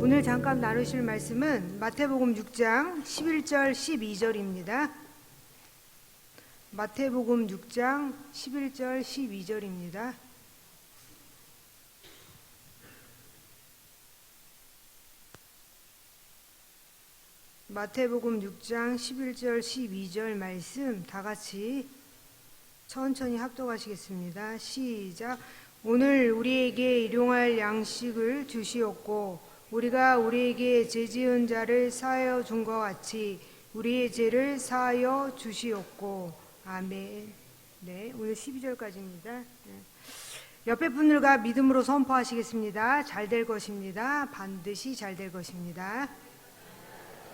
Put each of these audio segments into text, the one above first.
오늘 잠깐 나누실 말씀은 마태복음 6장 11절 12절입니다. 마태복음 6장 11절 12절입니다. 마태복음 6장 11절 12절 말씀 다 같이 천천히 합독하시겠습니다. 시작. 오늘 우리에게 일용할 양식을 주시옵고 우리가 우리에게 죄 지은 자를 사하여 준 것 같이 우리의 죄를 사하여 주시옵고. 아멘. 네, 오늘 12절까지입니다. 네. 옆에 분들과 믿음으로 선포하시겠습니다. 잘 될 것입니다. 반드시 잘 될 것입니다.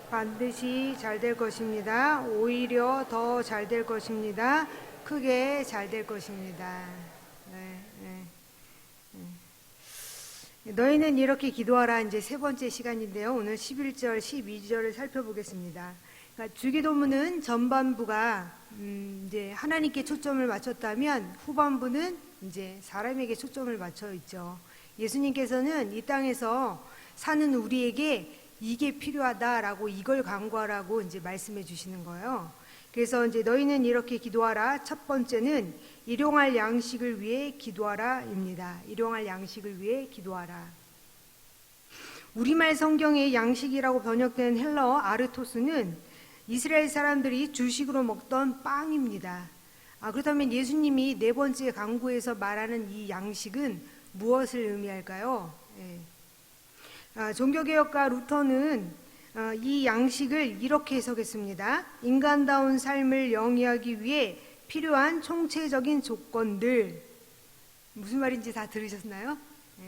반드시 잘 될 것입니다. 오히려 더 잘 될 것입니다. 크게 잘 될 것입니다. 네, 네. 너희는 이렇게 기도하라. 이제 세 번째 시간인데요. 오늘 11절, 12절을 살펴보겠습니다. 그러니까 주기도문은 전반부가 이제 하나님께 초점을 맞췄다면 후반부는 이제 사람에게 초점을 맞춰 있죠. 예수님께서는 이 땅에서 사는 우리에게 이게 필요하다라고 이걸 간구하라고 이제 말씀해 주시는 거예요. 그래서 이제 너희는 이렇게 기도하라. 첫 번째는 일용할 양식을 위해 기도하라입니다. 일용할 양식을 위해 기도하라. 우리말 성경의 양식이라고 번역된 헬라어 아르토스는 이스라엘 사람들이 주식으로 먹던 빵입니다. 그렇다면 예수님이 네 번째 간구에서 말하는 이 양식은 무엇을 의미할까요? 종교개혁가 루터는 이 양식을 이렇게 해석했습니다. 인간다운 삶을 영위하기 위해 필요한 총체적인 조건들. 무슨 말인지 다 들으셨나요?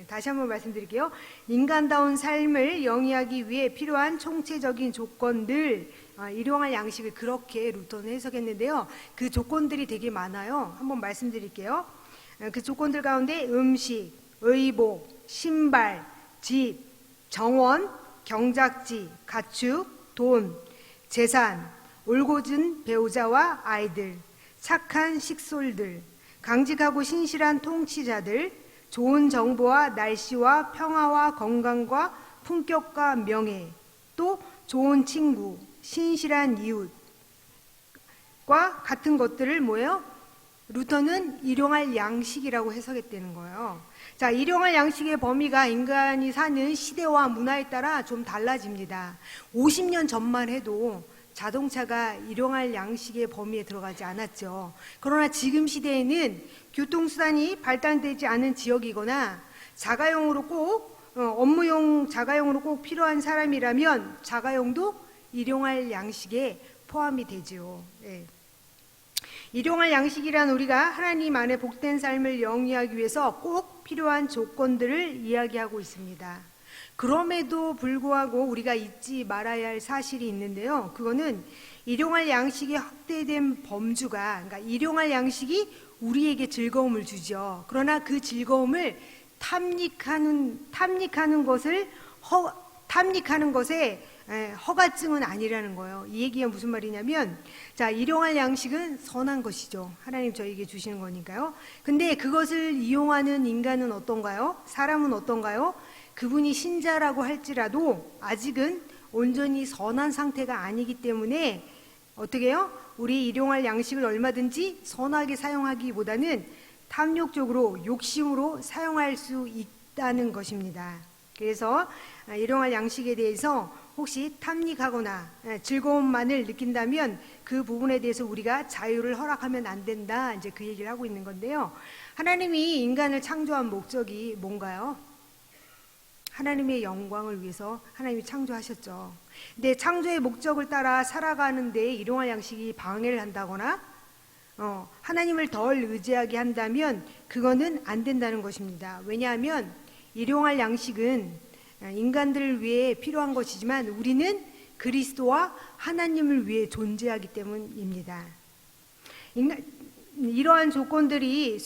다시 한번 말씀드릴게요. 인간다운 삶을 영위하기 위해 필요한 총체적인 조건들, 일용할 양식을 그렇게 루터는 해석했는데요. 그 조건들이 되게 많아요. 한번 말씀드릴게요. 그 조건들 가운데 음식, 의복, 신발, 집, 정원, 경작지, 가축, 돈, 재산, 올곧은 배우자와 아이들, 착한 식솔들, 강직하고 신실한 통치자들, 좋은 정보와 날씨와 평화와 건강과 품격과 명예, 또 좋은 친구, 신실한 이웃과 같은 것들을 뭐예요? 루터는 일용할 양식이라고 해석했다는 거예요. 자, 일용할 양식의 범위가 인간이 사는 시대와 문화에 따라 좀 달라집니다. 50년 전만 해도 자동차가 일용할 양식의 범위에 들어가지 않았죠. 그러나 지금 시대에는 교통수단이 발달되지 않은 지역이거나 자가용으로 꼭 업무용 자가용으로 꼭 필요한 사람이라면 자가용도 일용할 양식에 포함이 되죠. 네. 일용할 양식이란 우리가 하나님 안에 복된 삶을 영위하기 위해서 꼭 필요한 조건들을 이야기하고 있습니다. 그럼에도 불구하고 우리가 잊지 말아야 할 사실이 있는데요. 그거는 일용할 양식의 확대된 범주가, 그러니까 일용할 양식이 우리에게 즐거움을 주죠. 그러나 그 즐거움을 탐닉하는 것에 허가증은 아니라는 거예요. 이 얘기가 무슨 말이냐면, 자, 일용할 양식은 선한 것이죠. 하나님 저에게 주시는 거니까요. 근데 그것을 이용하는 인간은 어떤가요? 사람은 어떤가요? 그분이 신자라고 할지라도 아직은 온전히 선한 상태가 아니기 때문에 어떻게 해요? 우리 일용할 양식을 얼마든지 선하게 사용하기보다는 탐욕적으로 욕심으로 사용할 수 있다는 것입니다. 그래서 일용할 양식에 대해서 혹시 탐닉하거나 즐거움만을 느낀다면 그 부분에 대해서 우리가 자유를 허락하면 안 된다. 이제 그 얘기를 하고 있는 건데요. 하나님이 인간을 창조한 목적이 뭔가요? 하나님의 영광을 위해서 하나님이 창조하셨죠. 근데 창조의 목적을 따라 살아가는데 일용할 양식이 방해를 한다거나 하나님을 덜 의지하게 한다면 그거는 안 된다는 것입니다. 왜냐하면 일용할 양식은 인간들을 위해 필요한 것이지만 우리는 그리스도와 하나님을 위해 존재하기 때문입니다. 이러한 조건들이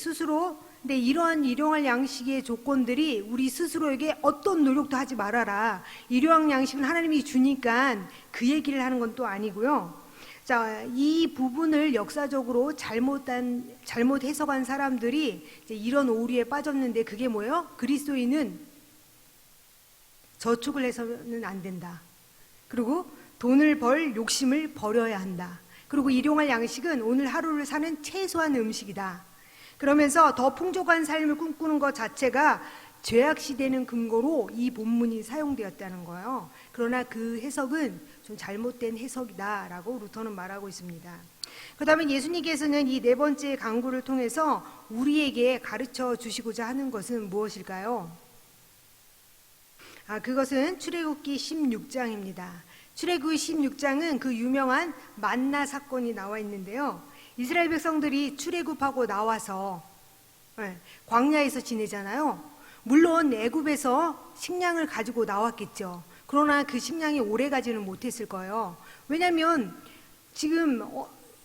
근데 이러한 일용할 양식의 조건들이 우리 스스로에게 어떤 노력도 하지 말아라. 일용할 양식은 하나님이 주니까 그 얘기를 하는 건 또 아니고요. 자, 이 부분을 역사적으로 잘못 해석한 사람들이 이제 이런 오류에 빠졌는데 그게 뭐예요? 그리스도인은 저축을 해서는 안 된다. 그리고 돈을 벌 욕심을 버려야 한다. 그리고 일용할 양식은 오늘 하루를 사는 최소한 음식이다. 그러면서 더 풍족한 삶을 꿈꾸는 것 자체가 죄악시되는 근거로 이 본문이 사용되었다는 거예요. 그러나 그 해석은 좀 잘못된 해석이다라고 루터는 말하고 있습니다. 그 다음에 예수님께서는 이 네 번째 강구를 통해서 우리에게 가르쳐 주시고자 하는 것은 무엇일까요? 그것은 출애굽기 16장입니다. 출애굽기 16장은 그 유명한 만나 사건이 나와 있는데요. 이스라엘 백성들이 출애굽하고 나와서 광야에서 지내잖아요. 물론 애굽에서 식량을 가지고 나왔겠죠. 그러나 그 식량이 오래 가지는 못했을 거예요. 왜냐하면 지금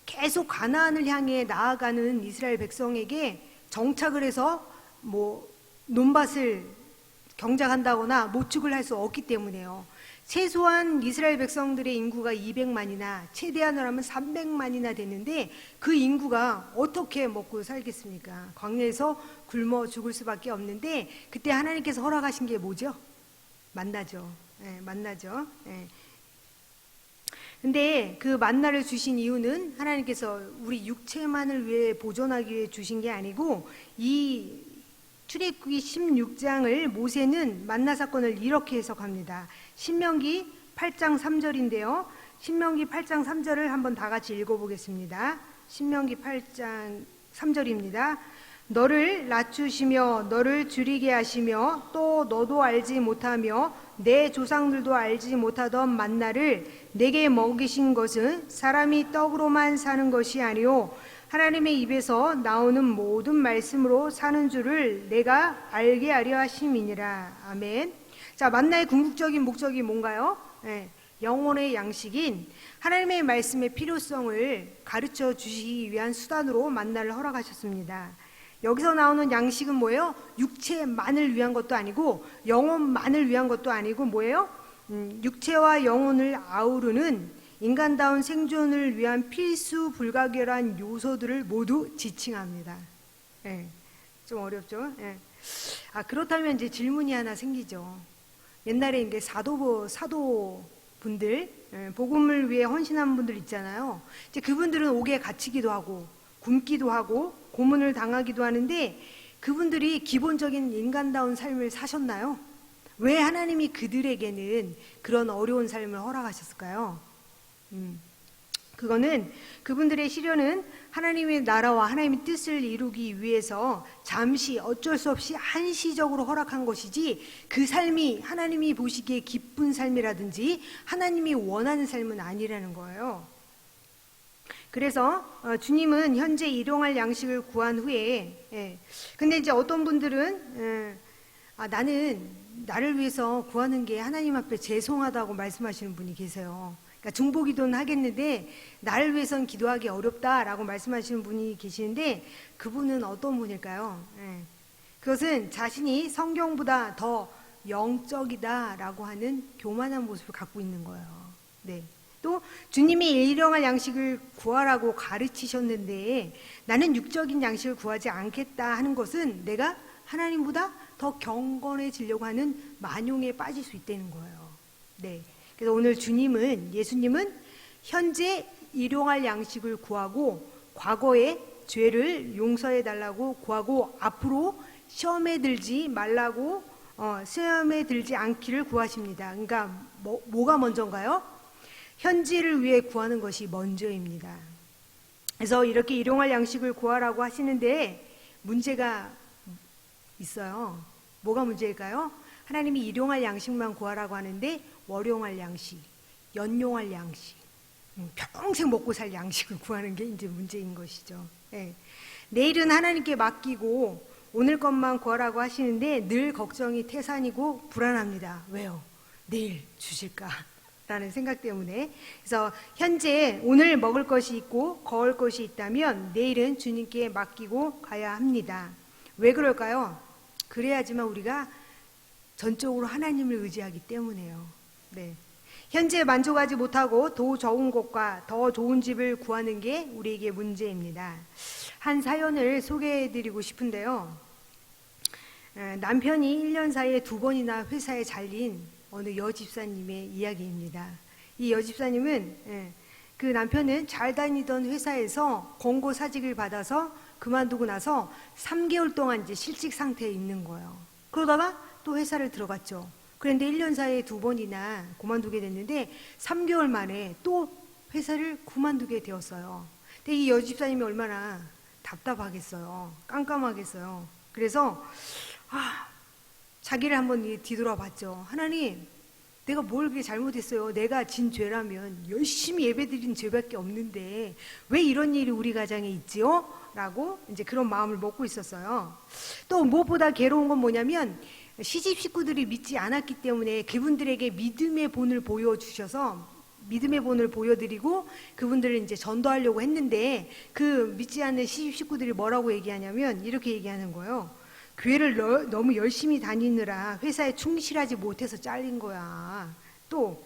계속 가나안을 향해 나아가는 이스라엘 백성에게 정착을 해서 논밭을 경작한다거나 모축을 할 수 없기 때문에요. 최소한 이스라엘 백성들의 인구가 200만이나 최대한으로 하면 300만이나 되는데 그 인구가 어떻게 먹고 살겠습니까? 광야에서 굶어 죽을 수밖에 없는데 그때 하나님께서 허락하신 게 뭐죠? 만나죠. 만나죠. 근데 그 만나를 주신 이유는 하나님께서 우리 육체만을 위해 보존하기 위해 주신 게 아니고 이 출애굽기 16장을 모세는 만나 사건을 이렇게 해석합니다. 신명기 8장 3절인데요. 신명기 8장 3절을 한번 다 같이 읽어보겠습니다. 신명기 8장 3절입니다. 너를 낮추시며 너를 줄이게 하시며 또 너도 알지 못하며 내 조상들도 알지 못하던 만나를 내게 먹이신 것은 사람이 떡으로만 사는 것이 아니요 하나님의 입에서 나오는 모든 말씀으로 사는 줄을 내가 알게 하려 하심이니라. 아멘. 자, 만나의 궁극적인 목적이 뭔가요? 영혼의 양식인 하나님의 말씀의 필요성을 가르쳐 주시기 위한 수단으로 만나를 허락하셨습니다. 여기서 나오는 양식은 뭐예요? 육체만을 위한 것도 아니고 영혼만을 위한 것도 아니고 뭐예요? 육체와 영혼을 아우르는 인간다운 생존을 위한 필수 불가결한 요소들을 모두 지칭합니다. 좀 어렵죠? 그렇다면 이제 질문이 하나 생기죠. 옛날에 이제 사도분들, 복음을 위해 헌신한 분들 있잖아요. 이제 그분들은 옥에 갇히기도 하고 굶기도 하고 고문을 당하기도 하는데 그분들이 기본적인 인간다운 삶을 사셨나요? 왜 하나님이 그들에게는 그런 어려운 삶을 허락하셨을까요? 그거는 그분들의 시련은 하나님의 나라와 하나님의 뜻을 이루기 위해서 잠시 어쩔 수 없이 한시적으로 허락한 것이지 그 삶이 하나님이 보시기에 기쁜 삶이라든지 하나님이 원하는 삶은 아니라는 거예요. 그래서 주님은 현재 일용할 양식을 구한 후에 근데 이제 어떤 분들은 나는 나를 위해서 구하는 게 하나님 앞에 죄송하다고 말씀하시는 분이 계세요. 그러니까 중보기도는 하겠는데 나를 위해서는 기도하기 어렵다라고 말씀하시는 분이 계시는데 그분은 어떤 분일까요? 그것은 자신이 성경보다 더 영적이다라고 하는 교만한 모습을 갖고 있는 거예요. 또 주님이 일용할 양식을 구하라고 가르치셨는데 나는 육적인 양식을 구하지 않겠다 하는 것은 내가 하나님보다 더 경건해지려고 하는 만용에 빠질 수 있다는 거예요. 그래서 오늘 예수님은 현재 일용할 양식을 구하고 과거의 죄를 용서해 달라고 구하고 앞으로 시험에 들지 말라고 시험에 들지 않기를 구하십니다. 그러니까 뭐가 먼저인가요? 현재를 위해 구하는 것이 먼저입니다. 그래서 이렇게 일용할 양식을 구하라고 하시는데 문제가 있어요. 뭐가 문제일까요? 하나님이 일용할 양식만 구하라고 하는데 월용할 양식, 연용할 양식, 평생 먹고 살 양식을 구하는 게 이제 문제인 것이죠. 내일은 하나님께 맡기고 오늘 것만 구하라고 하시는데 늘 걱정이 태산이고 불안합니다. 왜요? 내일 주실까? 라는 생각 때문에. 그래서 현재 오늘 먹을 것이 있고 거울 것이 있다면 내일은 주님께 맡기고 가야 합니다. 왜 그럴까요? 그래야지만 우리가 전적으로 하나님을 의지하기 때문에요. 현재 만족하지 못하고 더 좋은 곳과 더 좋은 집을 구하는 게 우리에게 문제입니다. 한 사연을 소개해드리고 싶은데요. 남편이 1년 사이에 2번이나 회사에 잘린 어느 여집사님의 이야기입니다. 이 여집사님은 그 남편은 잘 다니던 회사에서 권고 사직을 받아서 그만두고 나서 3개월 동안 이제 실직 상태에 있는 거예요. 그러다가 또 회사를 들어갔죠. 그런데 1년 사이에 2번이나 그만두게 됐는데 3개월 만에 또 회사를 그만두게 되었어요. 근데 이 여집사님이 얼마나 답답하겠어요. 깜깜하겠어요. 그래서 자기를 한번 뒤돌아봤죠. 하나님, 내가 뭘 그렇게 잘못했어요? 내가 진 죄라면 열심히 예배드린 죄밖에 없는데 왜 이런 일이 우리 가정에 있지요? 라고 이제 그런 마음을 먹고 있었어요. 또 무엇보다 괴로운 건 뭐냐면 시집 식구들이 믿지 않았기 때문에 그분들에게 믿음의 본을 보여주셔서 믿음의 본을 보여드리고 그분들을 이제 전도하려고 했는데 그 믿지 않는 시집 식구들이 뭐라고 얘기하냐면 이렇게 얘기하는 거예요. 교회를 너무 열심히 다니느라 회사에 충실하지 못해서 잘린 거야. 또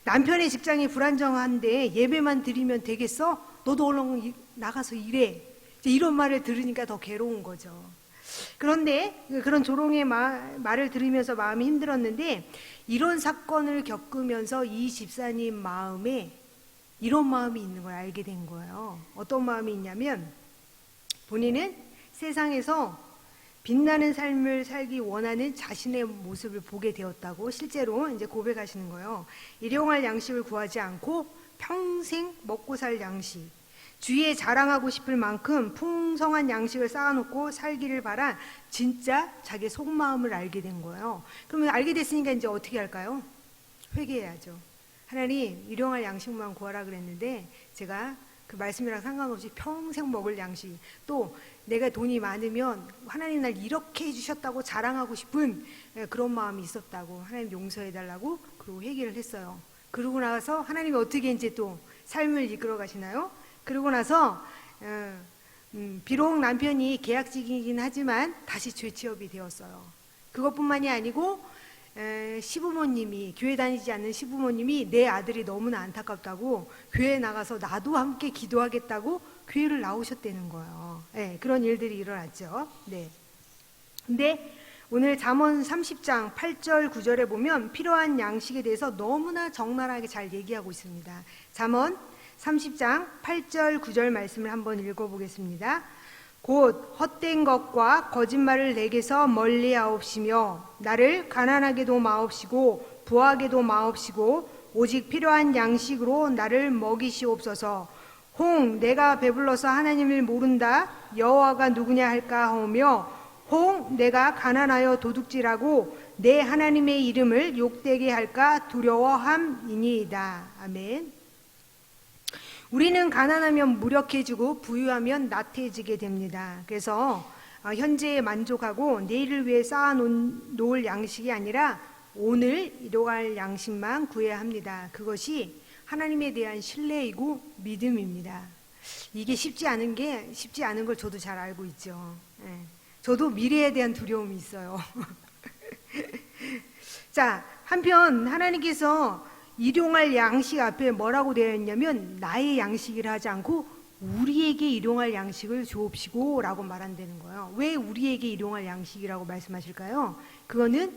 남편의 직장이 불안정한데 예배만 드리면 되겠어? 너도 얼른 나가서 일해. 이런 말을 들으니까 더 괴로운 거죠. 그런데 그런 조롱의 말을 들으면서 마음이 힘들었는데 이런 사건을 겪으면서 이 집사님 마음에 이런 마음이 있는 걸 알게 된 거예요. 어떤 마음이 있냐면 본인은 세상에서 빛나는 삶을 살기 원하는 자신의 모습을 보게 되었다고 실제로 이제 고백하시는 거예요. 일용할 양식을 구하지 않고 평생 먹고 살 양식, 주위에 자랑하고 싶을 만큼 풍성한 양식을 쌓아놓고 살기를 바란 진짜 자기 속마음을 알게 된 거예요. 그러면 알게 됐으니까 이제 어떻게 할까요? 회개해야죠. 하나님, 일용할 양식만 구하라 그랬는데 제가 그 말씀이랑 상관없이 평생 먹을 양식, 또 내가 돈이 많으면 하나님 날 이렇게 해주셨다고 자랑하고 싶은 그런 마음이 있었다고 하나님 용서해달라고 그러고 회개를 했어요. 그러고 나서 하나님이 어떻게 이제 또 삶을 이끌어 가시나요? 그러고 나서 비록 남편이 계약직이긴 하지만 다시 죄취업이 되었어요. 그것뿐만이 아니고 시부모님이, 교회 다니지 않는 시부모님이 내 아들이 너무나 안타깝다고 교회에 나가서 나도 함께 기도하겠다고 교회를 나오셨다는 거예요. 네, 그런 일들이 일어났죠. 네. 근데 오늘 잠언 30장 8절 9절에 보면 필요한 양식에 대해서 너무나 적나라하게 잘 얘기하고 있습니다. 잠언 30장 8절 9절 말씀을 한번 읽어보겠습니다. 곧 헛된 것과 거짓말을 내게서 멀리하옵시며 나를 가난하게도 마옵시고 부하게도 마옵시고 오직 필요한 양식으로 나를 먹이시옵소서. 홍 내가 배불러서 하나님을 모른다 여호와가 누구냐 할까 하며 홍 내가 가난하여 도둑질하고 내 하나님의 이름을 욕되게 할까 두려워함이니이다. 아멘. 우리는 가난하면 무력해지고 부유하면 나태해지게 됩니다. 그래서 현재에 만족하고 내일을 위해 쌓아놓을 양식이 아니라 오늘 일용할 양식만 구해야 합니다. 그것이 하나님에 대한 신뢰이고 믿음입니다. 이게 쉽지 않은 걸 저도 잘 알고 있죠. 저도 미래에 대한 두려움이 있어요. 자, 한편 하나님께서 일용할 양식 앞에 뭐라고 되어 있냐면 나의 양식이라 하지 않고 우리에게 일용할 양식을 주옵시고 라고 말한다는 거예요. 왜 우리에게 일용할 양식이라고 말씀하실까요? 그거는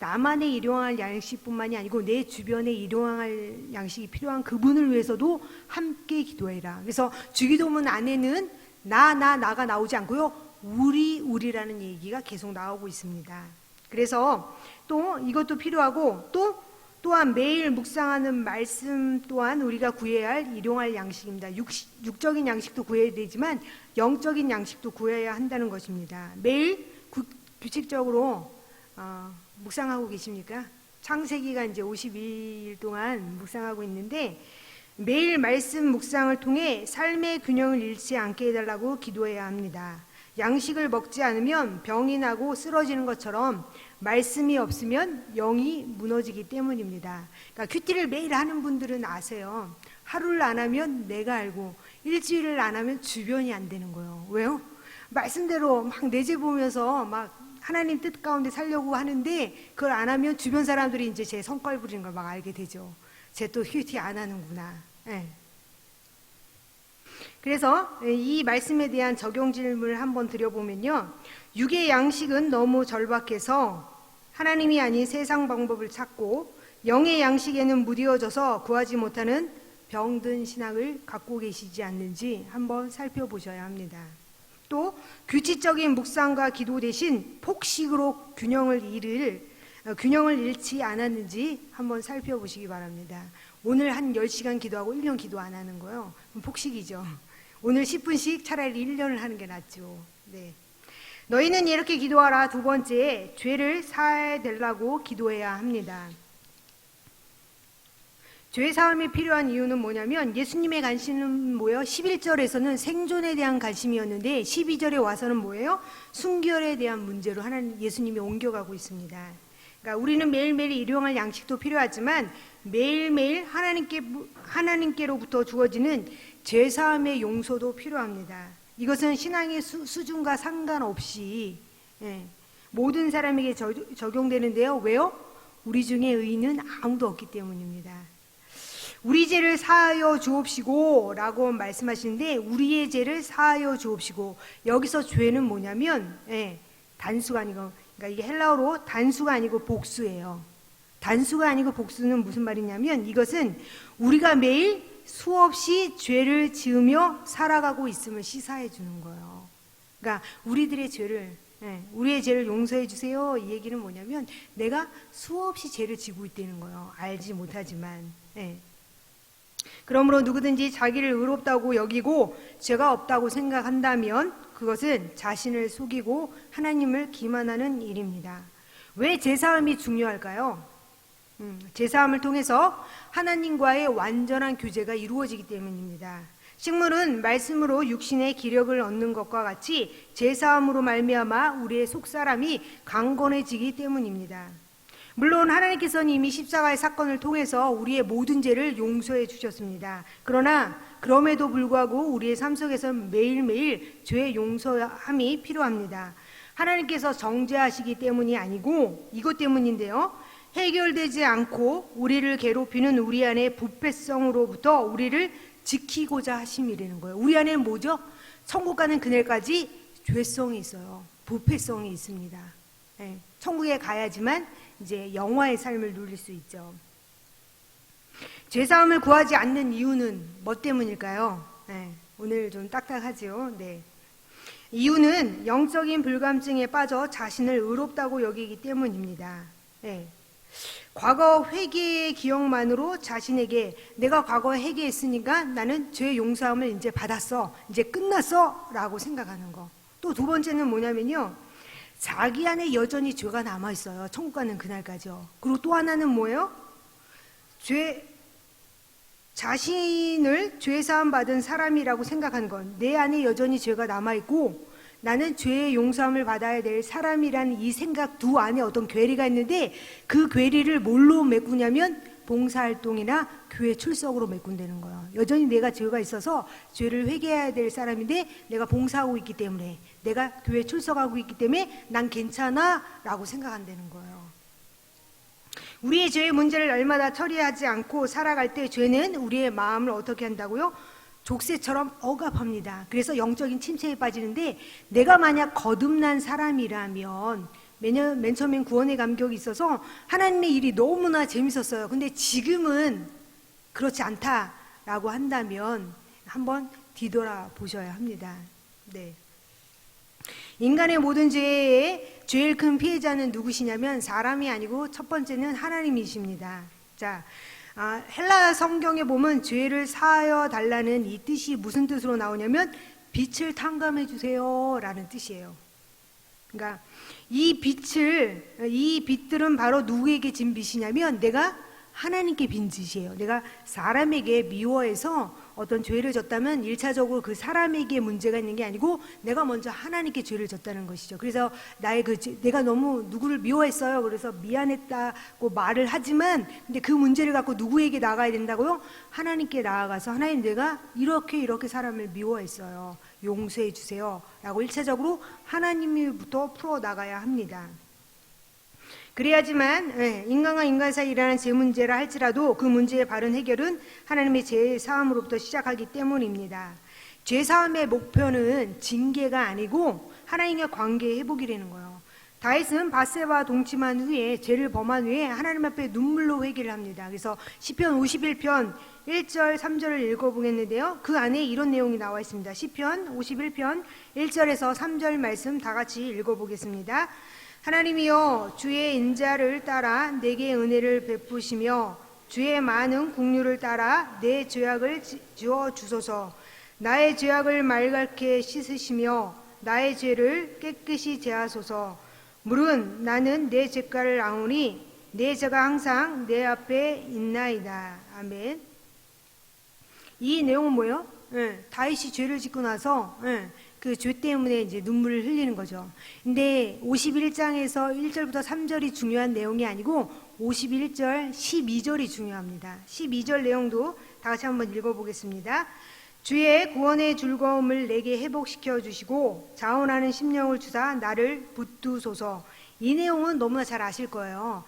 나만의 일용할 양식뿐만이 아니고 내 주변에 일용할 양식이 필요한 그분을 위해서도 함께 기도해라. 그래서 주기도문 안에는 나가 나오지 않고요. 우리라는 얘기가 계속 나오고 있습니다. 그래서 또 이것도 필요하고 또한 매일 묵상하는 말씀 또한 우리가 구해야 할 일용할 양식입니다. 육적인 양식도 구해야 되지만 영적인 양식도 구해야 한다는 것입니다. 매일 규칙적으로 묵상하고 계십니까? 창세기가 이제 52일 동안 묵상하고 있는데 매일 말씀 묵상을 통해 삶의 균형을 잃지 않게 해달라고 기도해야 합니다. 양식을 먹지 않으면 병이 나고 쓰러지는 것처럼 말씀이 없으면 영이 무너지기 때문입니다. 그러니까 큐티를 매일 하는 분들은 아세요. 하루를 안 하면 내가 알고 일주일을 안 하면 주변이 안 되는 거예요. 왜요? 말씀대로 막 내재 보면서 막 하나님 뜻 가운데 살려고 하는데 그걸 안 하면 주변 사람들이 이제 제 성깔 부리는 걸 막 알게 되죠. 쟤 또 큐티 안 하는구나. 네. 그래서 이 말씀에 대한 적용 질문을 한번 드려보면요. 육의 양식은 너무 절박해서 하나님이 아닌 세상 방법을 찾고 영의 양식에는 무디어져서 구하지 못하는 병든 신앙을 갖고 계시지 않는지 한번 살펴보셔야 합니다. 또 규칙적인 묵상과 기도 대신 폭식으로 균형을 잃지 않았는지 한번 살펴보시기 바랍니다. 오늘 한 10시간 기도하고 1년 기도 안 하는 거요. 폭식이죠. 오늘 10분씩 차라리 1년을 하는 게 낫죠. 네. 너희는 이렇게 기도하라. 두 번째, 죄를 사해달라고 기도해야 합니다. 죄 사함이 필요한 이유는 뭐냐면 예수님의 관심은 뭐예요? 11절에서는 생존에 대한 관심이었는데 12절에 와서는 뭐예요? 순결에 대한 문제로 하나님 예수님이 옮겨가고 있습니다. 그러니까 우리는 매일매일 일용할 양식도 필요하지만 매일매일 하나님께로부터 주어지는 죄 사함의 용서도 필요합니다. 이것은 신앙의 수준과 상관없이 모든 사람에게 적용되는데요. 왜요? 우리 중에 의인은 아무도 없기 때문입니다. 우리 죄를 사하여 주옵시고 라고 말씀하시는데 우리의 죄를 사하여 주옵시고, 여기서 죄는 뭐냐면 단수가 아니고, 그러니까 이게 헬라어로 단수가 아니고 복수예요. 단수가 아니고 복수는 무슨 말이냐면 이것은 우리가 매일 수없이 죄를 지으며 살아가고 있음을 시사해 주는 거예요. 그러니까 우리의 죄를 용서해 주세요. 이 얘기는 뭐냐면 내가 수없이 죄를 지고 있다는 거예요. 알지 못하지만. 그러므로 누구든지 자기를 의롭다고 여기고 죄가 없다고 생각한다면 그것은 자신을 속이고 하나님을 기만하는 일입니다. 왜 제사함이 중요할까요? 제사함을 통해서 하나님과의 완전한 교제가 이루어지기 때문입니다. 식물은 말씀으로 육신의 기력을 얻는 것과 같이 제사함으로 말미암아 우리의 속사람이 강건해지기 때문입니다. 물론 하나님께서는 이미 십자가의 사건을 통해서 우리의 모든 죄를 용서해 주셨습니다. 그러나 그럼에도 불구하고 우리의 삶 속에서 매일매일 죄의 용서함이 필요합니다. 하나님께서 정죄하시기 때문이 아니고 이것 때문인데요. 해결되지 않고 우리를 괴롭히는 우리 안의 부패성으로부터 우리를 지키고자 하심이라는 거예요. 우리 안에는 뭐죠? 천국 가는 그날까지 죄성이 있어요. 부패성이 있습니다. 천국에 가야지만 이제 영화의 삶을 누릴 수 있죠. 죄사함을 구하지 않는 이유는 뭐 때문일까요? 오늘 좀 딱딱하죠. 이유는 영적인 불감증에 빠져 자신을 의롭다고 여기기 때문입니다. 과거 회개의 기억만으로 자신에게 내가 과거에 회개했으니까 나는 죄 용서함을 이제 받았어, 이제 끝났어 라고 생각하는 거. 또 두 번째는 뭐냐면요, 자기 안에 여전히 죄가 남아있어요. 천국 가는 그날까지요. 그리고 또 하나는 뭐예요? 자신을 죄사함 받은 사람이라고 생각하는 건, 내 안에 여전히 죄가 남아있고 나는 죄의 용서함을 받아야 될 사람이라는 이 생각 두 안에 어떤 괴리가 있는데, 그 괴리를 뭘로 메꾸냐면 봉사활동이나 교회 출석으로 메꾼다는 거예요. 여전히 내가 죄가 있어서 죄를 회개해야 될 사람인데 내가 봉사하고 있기 때문에, 내가 교회 출석하고 있기 때문에 난 괜찮아 라고 생각한다는 거예요. 우리의 죄의 문제를 날마다 처리하지 않고 살아갈 때 죄는 우리의 마음을 어떻게 한다고요? 족쇄처럼 억압합니다. 그래서 영적인 침체에 빠지는데, 내가 만약 거듭난 사람이라면, 맨 처음엔 구원의 감격이 있어서 하나님의 일이 너무나 재밌었어요. 근데 지금은 그렇지 않다라고 한다면 한번 뒤돌아 보셔야 합니다. 인간의 모든 죄의 제일 큰 피해자는 누구시냐면 사람이 아니고 첫 번째는 하나님이십니다. 헬라 성경에 보면 죄를 사하여 달라는 이 뜻이 무슨 뜻으로 나오냐면 빛을 탕감해 주세요 라는 뜻이에요. 그러니까 이 빛들은 바로 누구에게 진 빛이냐면 내가 하나님께 빈 짓이에요. 내가 사람에게 미워해서 어떤 죄를 졌다면 1차적으로 그 사람에게 문제가 있는 게 아니고 내가 먼저 하나님께 죄를 졌다는 것이죠. 그래서 내가 너무 누구를 미워했어요. 그래서 미안했다고 말을 하지만 근데 그 문제를 갖고 누구에게 나가야 된다고요? 하나님께 나아가서 하나님, 내가 이렇게 사람을 미워했어요. 용서해 주세요 라고 1차적으로 하나님부터 풀어나가야 합니다. 그래야지만 인간과 인간 사이에 일어나는 죄 문제라 할지라도 그 문제의 바른 해결은 하나님의 죄 사함으로부터 시작하기 때문입니다. 죄 사함의 목표는 징계가 아니고 하나님과 관계 회복이라는 거예요. 다윗은 밧세바와 동침한 후에 죄를 범한 후에 하나님 앞에 눈물로 회개를 합니다. 그래서 시편 51편 1절 3절을 읽어보겠는데요. 그 안에 이런 내용이 나와 있습니다. 시편 51편 1절에서 3절 말씀 다 같이 읽어보겠습니다. 하나님이여 주의 인자를 따라 내게 은혜를 베푸시며 주의 많은 긍휼을 따라 내 죄악을 지워 주소서. 나의 죄악을 맑게 씻으시며 나의 죄를 깨끗이 제하소서. 물은 나는 내 죄가를 아오니 내 죄가 항상 내 앞에 있나이다. 아멘. 이 내용은 뭐예요? 다윗이 죄를 짓고 나서 그 죄 때문에 이제 눈물을 흘리는 거죠. 근데 51장에서 1절부터 3절이 중요한 내용이 아니고 51절, 12절이 중요합니다. 12절 내용도 다 같이 한번 읽어보겠습니다. 주의 구원의 즐거움을 내게 회복시켜 주시고 자원하는 심령을 주사 나를 붙드소서. 이 내용은 너무나 잘 아실 거예요.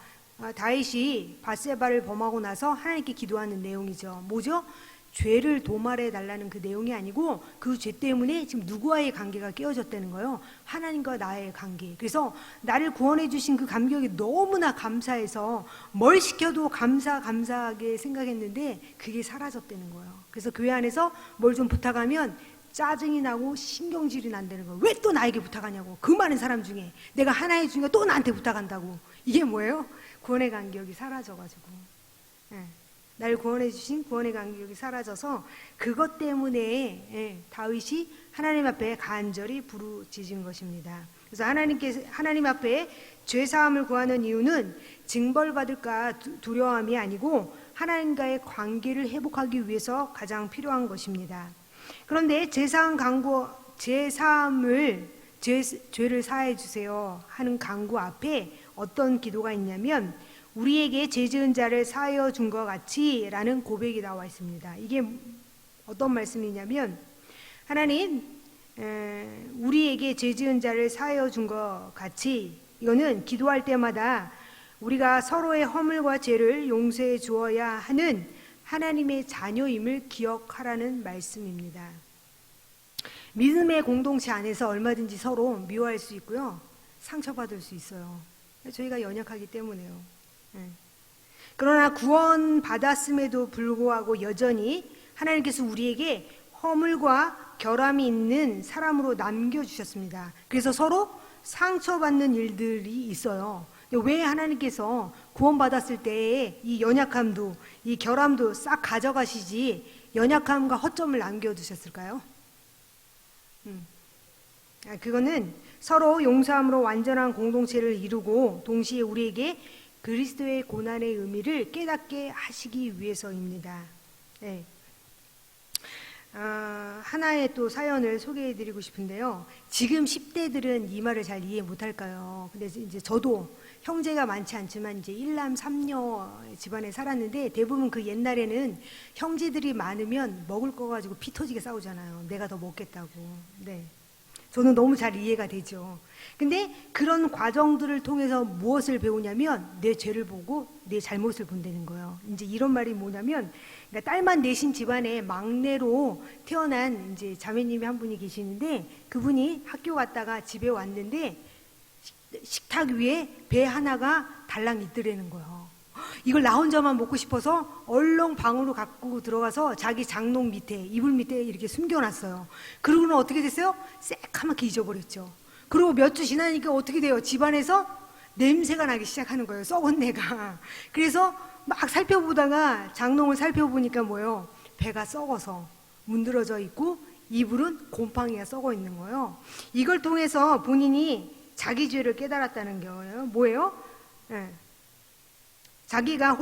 다윗이 밧세바를 범하고 나서 하나님께 기도하는 내용이죠. 뭐죠? 죄를 도말해 달라는 그 내용이 아니고 그 죄 때문에 지금 누구와의 관계가 깨어졌다는 거예요. 하나님과 나의 관계. 그래서 나를 구원해 주신 그 감격이 너무나 감사해서 뭘 시켜도 감사하게 생각했는데 그게 사라졌다는 거예요. 그래서 교회 안에서 뭘 좀 부탁하면 짜증이 나고 신경질이 난다는 거예요. 왜 또 나에게 부탁하냐고. 그 많은 사람 중에 내가 하나의 중에 또 나한테 부탁한다고. 이게 뭐예요? 구원의 간격이 사라져가지고 날 구원해 주신 구원의 간격이 사라져서 그것 때문에 다윗이 하나님 앞에 간절히 부르짖은 것입니다. 그래서 하나님 앞에 죄 사함을 구하는 이유는 징벌받을까 두려움이 아니고 하나님과의 관계를 회복하기 위해서 가장 필요한 것입니다. 그런데 죄를 사해 주세요 하는 간구 앞에 어떤 기도가 있냐면 우리에게 죄 지은 자를 사하여 준 것 같이 라는 고백이 나와 있습니다. 이게 어떤 말씀이냐면 하나님 우리에게 죄 지은 자를 사하여 준 것 같이, 이거는 기도할 때마다 우리가 서로의 허물과 죄를 용서해 주어야 하는 하나님의 자녀임을 기억하라는 말씀입니다. 믿음의 공동체 안에서 얼마든지 서로 미워할 수 있고요, 상처받을 수 있어요. 저희가 연약하기 때문에요. 그러나 구원 받았음에도 불구하고 여전히 하나님께서 우리에게 허물과 결함이 있는 사람으로 남겨주셨습니다. 그래서 서로 상처받는 일들이 있어요. 근데 왜 하나님께서 구원 받았을 때에 이 연약함도 이 결함도 싹 가져가시지 연약함과 허점을 남겨두셨을까요? 그거는 서로 용서함으로 완전한 공동체를 이루고 동시에 우리에게 그리스도의 고난의 의미를 깨닫게 하시기 위해서입니다. 하나의 또 사연을 소개해드리고 싶은데요. 지금 10대들은 이 말을 잘 이해 못할까요? 근데 이제 저도 형제가 많지 않지만 이제 1남 3녀 집안에 살았는데 대부분 그 옛날에는 형제들이 많으면 먹을 거 가지고 피 터지게 싸우잖아요. 내가 더 먹겠다고. 저는 너무 잘 이해가 되죠. 근데 그런 과정들을 통해서 무엇을 배우냐면 내 죄를 보고 내 잘못을 본다는 거예요. 이제 이런 말이 뭐냐면, 그러니까 딸만 넷인 집안에 막내로 태어난 이제 자매님이 한 분이 계시는데 그분이 학교 갔다가 집에 왔는데 식탁 위에 배 하나가 달랑 있더라는 거예요. 이걸 나 혼자만 먹고 싶어서 얼렁 방으로 갖고 들어가서 자기 장롱 밑에, 이불 밑에 이렇게 숨겨놨어요. 그러고는 어떻게 됐어요? 새카맣게 잊어버렸죠. 그리고 몇 주 지나니까 어떻게 돼요? 집안에서 냄새가 나기 시작하는 거예요. 썩은 내가. 그래서 막 살펴보다가 장롱을 살펴보니까 뭐예요? 배가 썩어서 문드러져 있고 이불은 곰팡이가 썩어 있는 거예요. 이걸 통해서 본인이 자기 죄를 깨달았다는 거예요. 뭐예요? 자기가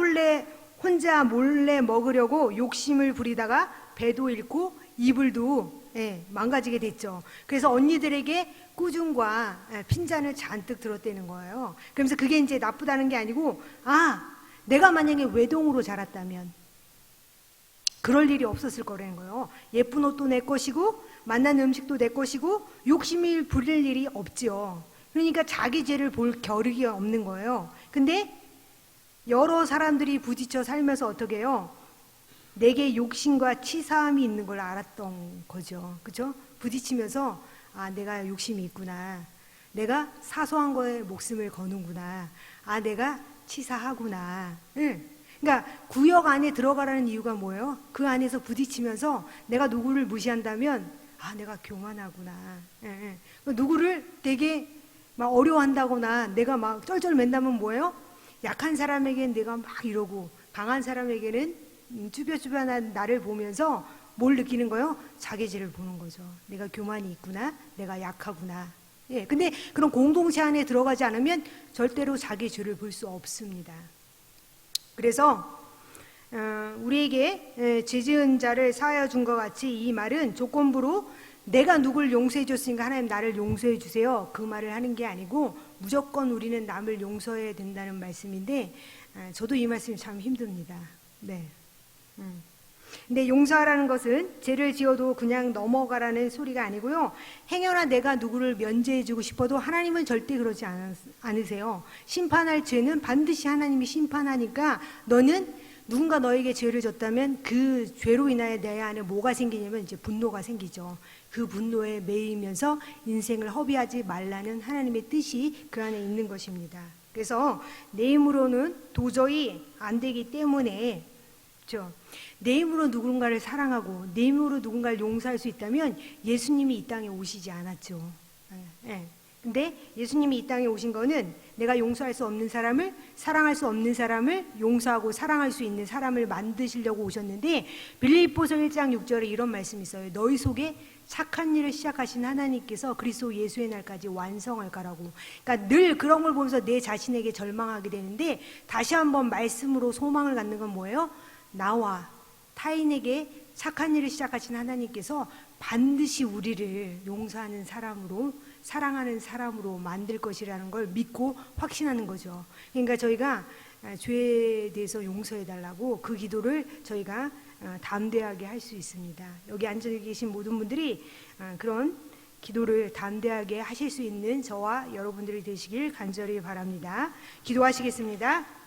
혼자 몰래 먹으려고 욕심을 부리다가 배도 잃고 이불도 망가지게 됐죠. 그래서 언니들에게 꾸중과 핀잔을 잔뜩 들었다는 거예요. 그러면서 그게 이제 나쁘다는 게 아니고, 내가 만약에 외동으로 자랐다면 그럴 일이 없었을 거라는 거예요. 예쁜 옷도 내 것이고 맛난 음식도 내 것이고 욕심을 부릴 일이 없지요. 그러니까 자기 죄를 볼 겨를이 없는 거예요. 근데 여러 사람들이 부딪혀 살면서 어떻게 해요? 내게 욕심과 치사함이 있는 걸 알았던 거죠. 그죠? 부딪히면서 내가 욕심이 있구나. 내가 사소한 거에 목숨을 거는구나. 아, 내가 치사하구나. 응. 그러니까 구역 안에 들어가라는 이유가 뭐예요? 그 안에서 부딪히면서 내가 누구를 무시한다면 아, 내가 교만하구나. 예, 예. 누구를 되게 막 어려워한다거나 내가 막 쩔쩔맨다면 뭐예요? 약한 사람에게는 내가 막 이러고 강한 사람에게는 쭈뼛쭈뼛한 나를 보면서 뭘 느끼는 거예요? 자기질을 보는 거죠. 내가 교만이 있구나. 내가 약하구나. 예, 근데 그런 공동체 안에 들어가지 않으면 절대로 자기 죄를 볼 수 없습니다. 그래서 우리에게 죄 지은 자를 사하여 준 것 같이 이 말은 조건부로 내가 누굴 용서해 줬으니까 하나님 나를 용서해 주세요. 그 말을 하는 게 아니고 무조건 우리는 남을 용서해야 된다는 말씀인데 저도 이 말씀이 참 힘듭니다. 네. 근데 용서하라는 것은 죄를 지어도 그냥 넘어가라는 소리가 아니고요. 행여나 내가 누구를 면제해주고 싶어도 하나님은 절대 그러지 않으세요. 심판할 죄는 반드시 하나님이 심판하니까 너는 누군가 너에게 죄를 졌다면 그 죄로 인하여 내 안에 뭐가 생기냐면 이제 분노가 생기죠. 그 분노에 매이면서 인생을 허비하지 말라는 하나님의 뜻이 그 안에 있는 것입니다. 그래서 내 힘으로는 도저히 안 되기 때문에 그렇죠? 내 힘으로 누군가를 사랑하고 내 힘으로 누군가를 용서할 수 있다면 예수님이 이 땅에 오시지 않았죠. 예. 근데 예수님이 이 땅에 오신 거는 내가 용서할 수 없는 사람을, 사랑할 수 없는 사람을 용서하고 사랑할 수 있는 사람을 만드시려고 오셨는데 빌립보서 1장 6절에 이런 말씀이 있어요. 너희 속에 착한 일을 시작하신 하나님께서 그리스도 예수의 날까지 완성할 거라고. 그러니까 늘 그런 걸 보면서 내 자신에게 절망하게 되는데 다시 한번 말씀으로 소망을 갖는 건 뭐예요? 나와 타인에게 착한 일을 시작하신 하나님께서 반드시 우리를 용서하는 사람으로, 사랑하는 사람으로 만들 것이라는 걸 믿고 확신하는 거죠. 그러니까 저희가 죄에 대해서 용서해 달라고 그 기도를 저희가 담대하게 할 수 있습니다. 여기 앉아 계신 모든 분들이 그런 기도를 담대하게 하실 수 있는 저와 여러분들이 되시길 간절히 바랍니다. 기도하시겠습니다.